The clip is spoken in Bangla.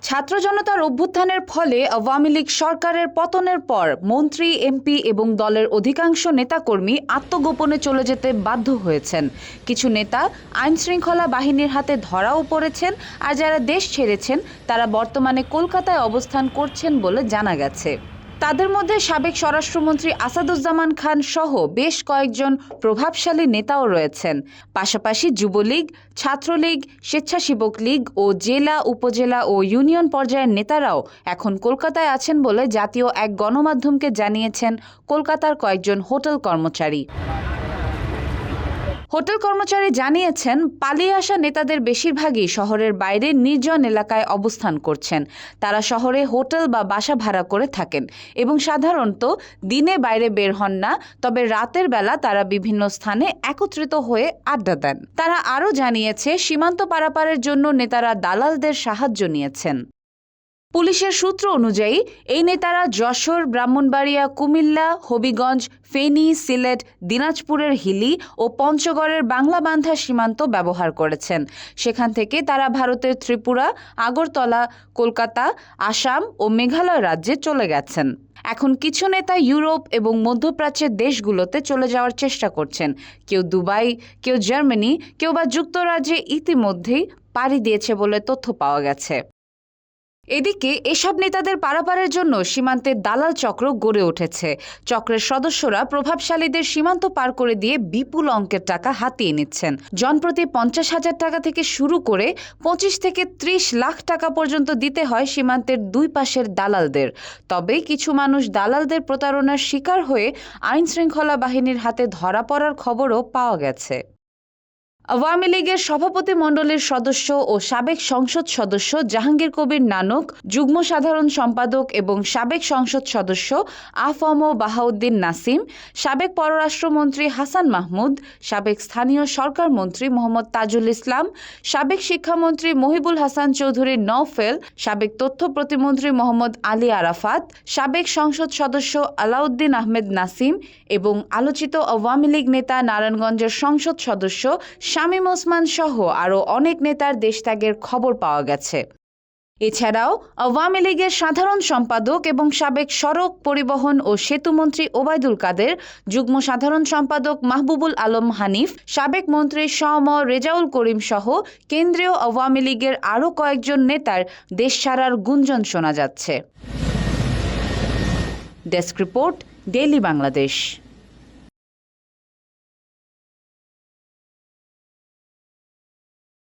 ছাত্র জনতার অভ্যুত্থানের ফলে আওয়ামী লীগ সরকারের পতনের পর মন্ত্রী, এমপি এবং দলের অধিকাংশ নেতাকর্মী আত্মগোপনে চলে যেতে বাধ্য হয়েছেন। কিছু নেতা আইনশৃঙ্খলা বাহিনীর হাতে ধরাও পড়েছেন, আর যারা দেশ ছেড়েছেন তারা বর্তমানে কলকাতায় অবস্থান করছেন বলে জানা গেছে। তাদের মধ্যে সাবেক স্বরাষ্ট্রমন্ত্রী আসাদুজ্জামান খান সহ বেশ কয়েকজন প্রভাবশালী নেতাও রয়েছেন। পাশাপাশি যুবলীগ, ছাত্রলীগ, স্বেচ্ছাসেবক লীগ ও জেলা, উপজেলা ও ইউনিয়ন পর্যায়ের নেতারাও এখন কলকাতায় আছেন বলে জাতীয় এক গণমাধ্যমকে জানিয়েছেন কলকাতার কয়েকজন হোটেল কর্মচারী। হোটেল কর্মচারী জানিয়েছেন, পালিয়ে আসা নেতাদের বেশিরভাগই শহরের বাইরে নির্জন এলাকায় অবস্থান করছেন। তারা শহরে হোটেল বা বাসা ভাড়া করে থাকেন এবং সাধারণত দিনে বাইরে বের হন না, তবে রাতের বেলা তারা বিভিন্ন স্থানে একত্রিত হয়ে আড্ডা দেন। তারা আরও জানিয়েছে, সীমান্ত পারাপারের জন্য নেতারা দালালদের সাহায্য নিয়েছেন। পুলিশের সূত্র অনুযায়ী এই নেতারা যশোর, ব্রাহ্মণবাড়িয়া, কুমিল্লা, হবিগঞ্জ, ফেনী, সিলেট, দিনাজপুরের হিলি ও পঞ্চগড়ের বাংলাবান্ধা সীমান্ত ব্যবহার করেছেন। সেখান থেকে তারা ভারতের ত্রিপুরা, আগরতলা, কলকাতা, আসাম ও মেঘালয় রাজ্যে চলে গেছেন। এখন কিছু নেতা ইউরোপ এবং মধ্যপ্রাচ্যের দেশগুলোতে চলে যাওয়ার চেষ্টা করছেন। কেউ দুবাই, কেউ জার্মানি, কেউ বা যুক্তরাজ্যে ইতিমধ্যেই পাড়ি দিয়েছে বলে তথ্য পাওয়া গেছে। এদিকে এসব নেতাদের পারাপারের জন্য সীমান্তে দালাল চক্র গড়ে উঠেছে। চক্রের সদস্যরা প্রভাবশালীদের সীমান্ত পার করে দিয়ে বিপুল অঙ্কের টাকা হাতিয়ে নিচ্ছেন। জনপ্রতি 50,000 টাকা থেকে শুরু করে 25 থেকে 30 লাখ টাকা পর্যন্ত দিতে হয় সীমান্তের দুই পাশের দালালদের। তবে কিছু মানুষ দালালদের প্রতারণার শিকার হয়ে আইনশৃঙ্খলা বাহিনীর হাতে ধরা পড়ার খবরও পাওয়া গেছে। আওয়ামী লীগের সভাপতি মণ্ডলীর সদস্য ও সাবেক সংসদ সদস্য জাহাঙ্গীর কবির নানক, যুগ্ম সাধারণ সম্পাদক এবং সাবেক সংসদ সদস্য আ.ফ.ম. বাহাউদ্দিন নাসিম, সাবেক পররাষ্ট্রমন্ত্রী হাসান মাহমুদ, সাবেক স্থানীয় সরকার মন্ত্রী মোহাম্মদ তাজুল ইসলাম, সাবেক শিক্ষামন্ত্রী মহিবুল হাসান চৌধুরী নওফেল, সাবেক তথ্য প্রতিমন্ত্রী মোহাম্মদ আলী আরাফাত, সাবেক সংসদ সদস্য আলাউদ্দিন আহমেদ নাসিম এবং আলোচিত আওয়ামী লীগ নেতা নারায়ণগঞ্জের সংসদ সদস্য শামীম ওসমান সহ আরও অনেক নেতার দেশত্যাগের খবর পাওয়া গেছে। এছাড়াও আওয়ামী লীগের সাধারণ সম্পাদক এবং সাবেক সড়ক পরিবহন ও সেতুমন্ত্রী ওবায়দুল কাদের, যুগ্ম সাধারণ সম্পাদক মাহবুবুল আলম হানিফ, সাবেক মন্ত্রী শ.ম. রেজাউল করিম সহ কেন্দ্রীয় আওয়ামী লীগের আরও কয়েকজন নেতার দেশ ছাড়ার গুঞ্জন শোনা যাচ্ছে। Desk report, daily Bangladesh.